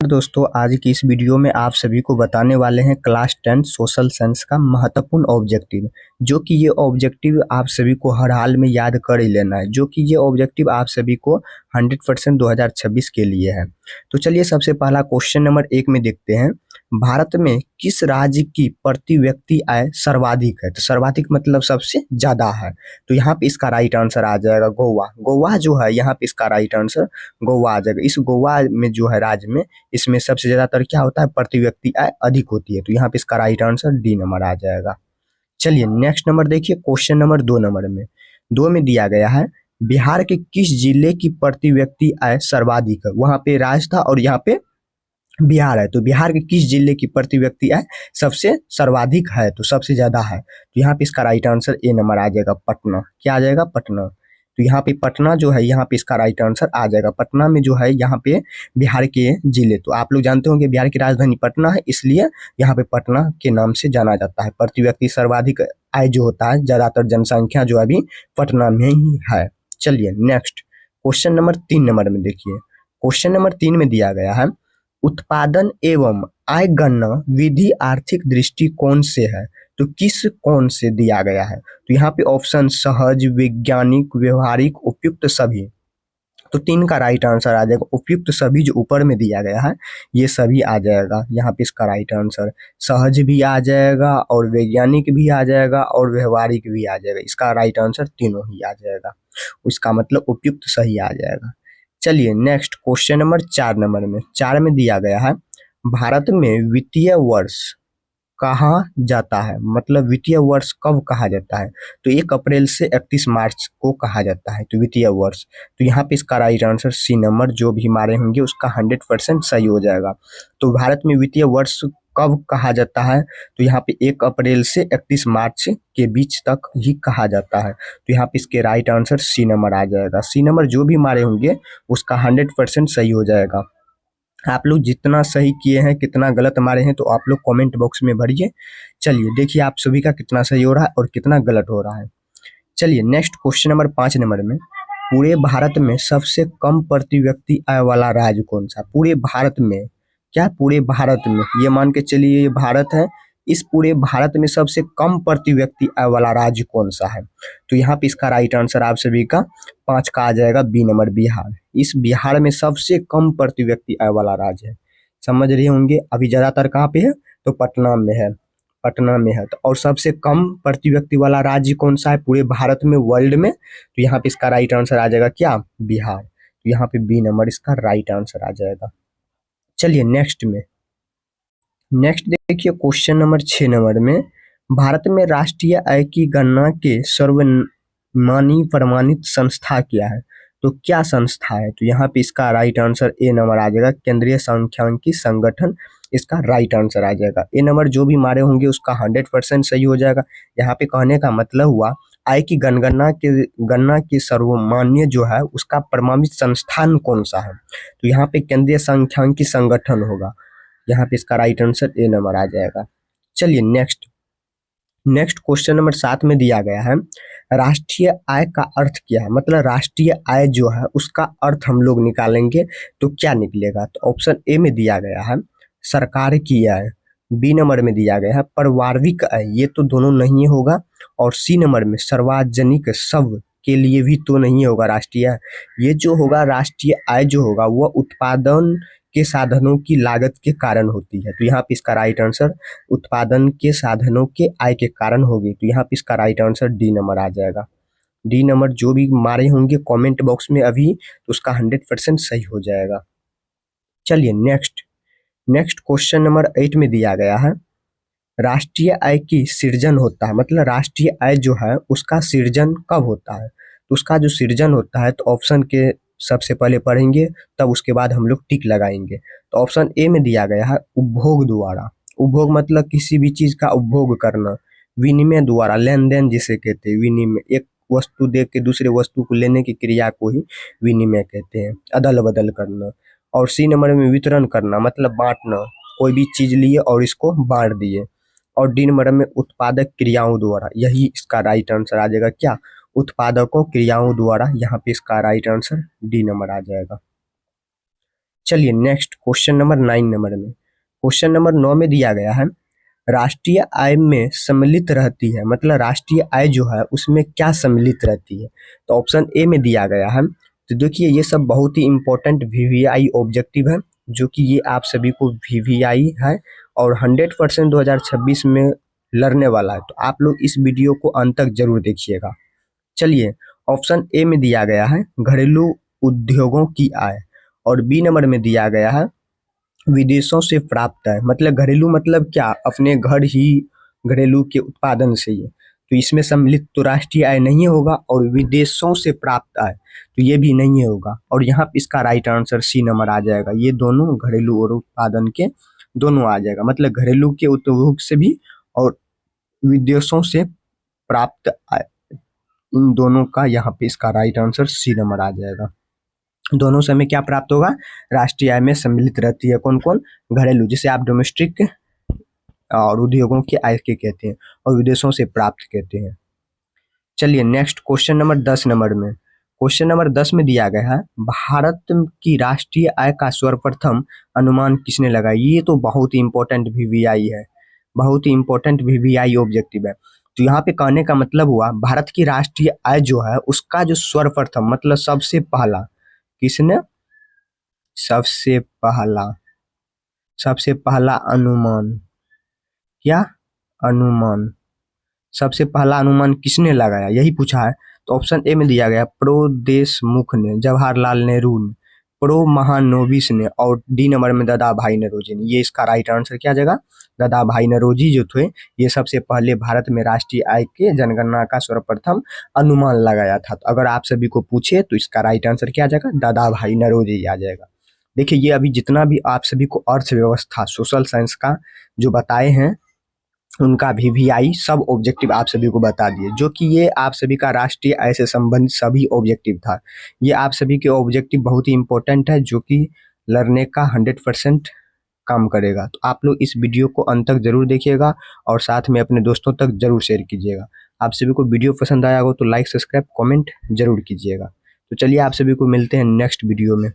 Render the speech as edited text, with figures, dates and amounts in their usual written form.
दोस्तों, आज की इस वीडियो में आप सभी को बताने वाले हैं क्लास 10 सोशल साइंस का महत्वपूर्ण ऑब्जेक्टिव। जो कि ये ऑब्जेक्टिव आप सभी को हर हाल में याद कर ही लेना है, जो कि ये ऑब्जेक्टिव आप सभी को 100% 2026 के लिए है। तो चलिए सबसे पहला क्वेश्चन नंबर 1 में देखते हैं। भारत में किस राज्य की प्रति व्यक्ति आय सर्वाधिक है? तो सर्वाधिक मतलब सबसे ज्यादा है। तो यहाँ पे इसका राइट आंसर आ जाएगा गोवा। गोवा जो है यहाँ पे इसका राइट आंसर गोवा आ जाएगा। इस गोवा में जो है राज्य में, इसमें सबसे ज्यादातर क्या होता है, प्रति व्यक्ति आय अधिक होती है। तो यहाँ पे इसका राइट आंसर डी नंबर आ जाएगा। चलिए नेक्स्ट नंबर देखिए, क्वेश्चन नंबर 2 नंबर में, 2 में दिया गया है बिहार के किस जिले की प्रति व्यक्ति आय सर्वाधिक है? वहां पे राज्य था और यहाँ पे बिहार है। तो बिहार के किस जिले की प्रति व्यक्ति आय सबसे सर्वाधिक है, तो सबसे ज्यादा है। तो यहाँ पे इसका राइट आंसर ए नंबर आ जाएगा, पटना। क्या आ जाएगा? पटना। तो यहाँ पे पटना जो है, यहाँ पे इसका राइट आंसर आ जाएगा। पटना में जो है यहाँ पे बिहार के जिले, तो आप लोग जानते होंगे बिहार की राजधानी पटना है, इसलिए यहाँ पे पटना के नाम से जाना जाता है। प्रति व्यक्ति सर्वाधिक आय जो होता है, ज्यादातर जनसंख्या जो अभी पटना में ही है। चलिए नेक्स्ट क्वेश्चन नंबर 3 नंबर में देखिए। क्वेश्चन नंबर 3 में दिया गया है उत्पादन एवं आय गणना विधि आर्थिक दृष्टिकोण से है, तो किस कोण से दिया गया है? तो यहाँ पे ऑप्शन सहज, वैज्ञानिक, व्यवहारिक, उपयुक्त सभी। तो 3 का राइट आंसर आ जाएगा उपयुक्त सभी। जो ऊपर में दिया गया है ये सभी आ जाएगा। यहाँ पे इसका राइट आंसर सहज भी आ जाएगा और वैज्ञानिक भी आ जाएगा और व्यवहारिक भी आ जाएगा। इसका राइट आंसर तीनों ही आ जाएगा। उसका मतलब उपयुक्त सही आ जाएगा। चलिए नेक्स्ट क्वेश्चन नंबर 4 नंबर में, 4 में दिया गया है भारत में वित्तीय वर्ष कहा जाता है, मतलब वित्तीय वर्ष कब कहा जाता है? तो 1 अप्रैल से 31 मार्च को कहा जाता है, तो वित्तीय वर्ष। तो यहाँ पे इसका राइट आंसर सी नंबर, जो भी हमारे होंगे उसका 100% सही हो जाएगा। तो भारत में वित्तीय वर्ष कब कहा जाता है? तो यहाँ पे 1 अप्रैल से 31 मार्च के बीच तक ही कहा जाता है। तो यहाँ पे इसके राइट आंसर सी नंबर आ जाएगा। सी नंबर जो भी हमारे होंगे उसका 100% सही हो जाएगा। आप लोग जितना सही किए हैं, कितना गलत मारे हैं, तो आप लोग कमेंट बॉक्स में भरिए। चलिए देखिए आप सभी का कितना सही हो रहा है और कितना गलत हो रहा है। चलिए नेक्स्ट क्वेश्चन नंबर 5 नंबर में, पूरे भारत में सबसे कम प्रति व्यक्ति आय वाला राज्य कौन सा? पूरे भारत में, क्या पूरे भारत में, ये मान के चलिए ये भारत है, इस पूरे भारत में सबसे कम प्रति व्यक्ति आय वाला राज्य कौन सा है? तो यहाँ पे इसका राइट आंसर आप सभी का 5 का आ जाएगा, बी नंबर बिहार। इस बिहार में सबसे कम प्रति व्यक्ति आय वाला राज्य है। समझ रहे होंगे। अभी ज्यादातर कहाँ पे है? तो पटना में है, पटना में है। तो और सबसे कम प्रति व्यक्ति वाला राज्य कौन सा है पूरे भारत में, वर्ल्ड में? तो यहाँ पे इसका राइट आंसर आ जाएगा क्या? बिहार। तो यहाँ पे बी नंबर इसका राइट आंसर आ जाएगा। चलिए नेक्स्ट में, नेक्स्ट देखिए क्वेश्चन नंबर 6 नंबर में, भारत में राष्ट्रीय आय की गणना के सर्वमान्य प्रमाणित संस्था क्या है? तो क्या संस्था है? तो यहाँ पे इसका राइट आंसर ए नंबर आ जाएगा, केंद्रीय सांख्यिकी संगठन इसका राइट आंसर आ जाएगा। ए नंबर जो भी मारे होंगे उसका 100% सही हो जाएगा। यहाँ पे कहने का मतलब हुआ आय की गणना के सर्वमान्य जो है उसका प्रमाणित संस्थान कौन सा है? तो यहाँ पे केंद्रीय सांख्यिकी संगठन होगा। यहाँ पे इसका राइट आंसर ए नंबर आ जाएगा। चलिए नेक्स्ट, नेक्स्ट क्वेश्चन नंबर 7 में दिया गया है राष्ट्रीय आय का अर्थ क्या है? मतलब राष्ट्रीय आय जो है उसका अर्थ हम लोग निकालेंगे तो क्या निकलेगा? तो ऑप्शन ए में दिया गया है सरकार की आय, बी नंबर में दिया गया है पारिवारिक आय, ये तो दोनों नहीं होगा, और सी नंबर में सार्वजनिक, सब के लिए भी तो नहीं होगा राष्ट्रीय आय। ये जो होगा राष्ट्रीय आय जो होगा वह उत्पादन के साधनों की लागत के कारण होती है। तो यहाँ पे इसका राइट आंसर उत्पादन के साधनों के आय के कारण होगी। तो यहाँ पे इसका राइट आंसर डी नंबर आ जाएगा। डी नंबर जो भी मारे होंगे कमेंट बॉक्स में अभी, तो उसका 100% सही हो जाएगा। चलिए नेक्स्ट, नेक्स्ट क्वेश्चन नंबर 8 में दिया गया है राष्ट्रीय आय की सृजन होता है, मतलब राष्ट्रीय आय जो है उसका सृजन कब होता है? तो उसका जो सृजन होता है, तो ऑप्शन के सबसे पहले पढ़ेंगे, तब उसके बाद हम लोग टिक लगाएंगे। तो ऑप्शन ए में दिया गया है उपभोग द्वारा। उपभोग मतलब किसी भी चीज का उपभोग करना। विनिमय द्वारा, लेन देन जिसे कहते हैं विनिमय, एक वस्तु दे के दूसरे वस्तु को लेने की क्रिया को ही विनिमय कहते हैं, अदल बदल करना। और सी नंबर में वितरण करना, मतलब बांटना, कोई भी चीज लिए और इसको बांट दिए। और डी नंबर में उत्पादक क्रियाओं द्वारा, यही इसका राइट आंसर आ जाएगा क्या? उत्पादकों क्रियाओं द्वारा। यहाँ पे इसका राइट आंसर डी नंबर आ जाएगा। चलिए नेक्स्ट क्वेश्चन नंबर 9 नंबर में, क्वेश्चन नंबर 9 में दिया गया है राष्ट्रीय आय में सम्मिलित रहती है, मतलब राष्ट्रीय आय जो है उसमें क्या सम्मिलित रहती है। तो ऑप्शन ए में दिया गया है। तो देखिए ये सब बहुत ही इंपॉर्टेंट वीवीआई ऑब्जेक्टिव है, जो कि ये आप सभी को वीवीआई है और 100% 2026 में लड़ने वाला है। तो आप लोग इस वीडियो को अंत तक जरूर देखिएगा। चलिए ऑप्शन ए में दिया गया है घरेलू उद्योगों की आय, और बी नंबर में दिया गया है विदेशों से प्राप्त आय। मतलब घरेलू मतलब क्या, अपने घर ही घरेलू के उत्पादन से ही। तो इसमें सम्मिलित तो राष्ट्रीय आय नहीं होगा, और विदेशों से प्राप्त आय तो ये भी नहीं होगा, और यहाँ पे इसका राइट आंसर सी नंबर आ जाएगा। ये दोनों घरेलू और उत्पादन के दोनों आ जाएगा, मतलब घरेलू के उपभोग से भी और विदेशों से प्राप्त आय, इन दोनों का यहाँ पे इसका राइट आंसर सी नंबर आ जाएगा। दोनों से हमें क्या प्राप्त होगा, राष्ट्रीय आय में सम्मिलित रहती है कौन कौन, घरेलू जिसे आप डोमेस्टिक और उद्योगों की आय के कहते हैं, और विदेशों से प्राप्त कहते हैं। चलिए नेक्स्ट क्वेश्चन नंबर 10 नंबर में, क्वेश्चन नंबर 10 में दिया गया है भारत की राष्ट्रीय आय का सर्वप्रथम अनुमान किसने लगाया। ये तो बहुत ही इंपॉर्टेंट वीवीआई है, बहुत ही इंपॉर्टेंट वीवीआई ऑब्जेक्टिव है। तो यहाँ पे कहने का मतलब हुआ भारत की राष्ट्रीय आय जो है उसका जो सर्वप्रथम मतलब सबसे पहला, किसने सबसे पहला अनुमान, क्या अनुमान, सबसे पहला अनुमान किसने लगाया, यही पूछा है। तो ऑप्शन ए में दिया गया प्रो देशमुख ने, जवाहरलाल नेहरू ने, प्रो महानोबिस ने, और डी नंबर में दादा भाई नौरोजी ने। ये इसका राइट आंसर क्या जाएगा, दादा भाई नौरोजी जो थे ये सबसे पहले भारत में राष्ट्रीय आय के जनगणना का सर्वप्रथम अनुमान लगाया था। तो अगर आप सभी को पूछे तो इसका राइट आंसर क्या आ जाएगा, दादा भाई नौरोजी आ जाएगा। देखिए ये अभी जितना भी आप सभी को अर्थव्यवस्था सोशल साइंस का जो बताए हैं उनका वीवीआई सब ऑब्जेक्टिव आप सभी को बता दिए, जो कि ये आप सभी का राष्ट्रीय आय से संबंधित सभी ऑब्जेक्टिव था। ये आप सभी के ऑब्जेक्टिव बहुत ही इंपॉर्टेंट है, जो कि लर्ने का 100% काम करेगा। तो आप लोग इस वीडियो को अंत तक जरूर देखिएगा और साथ में अपने दोस्तों तक जरूर शेयर कीजिएगा। आप सभी को वीडियो पसंद आया हो तो लाइक सब्सक्राइब कमेंट जरूर कीजिएगा। तो चलिए आप सभी को मिलते हैं नेक्स्ट वीडियो में।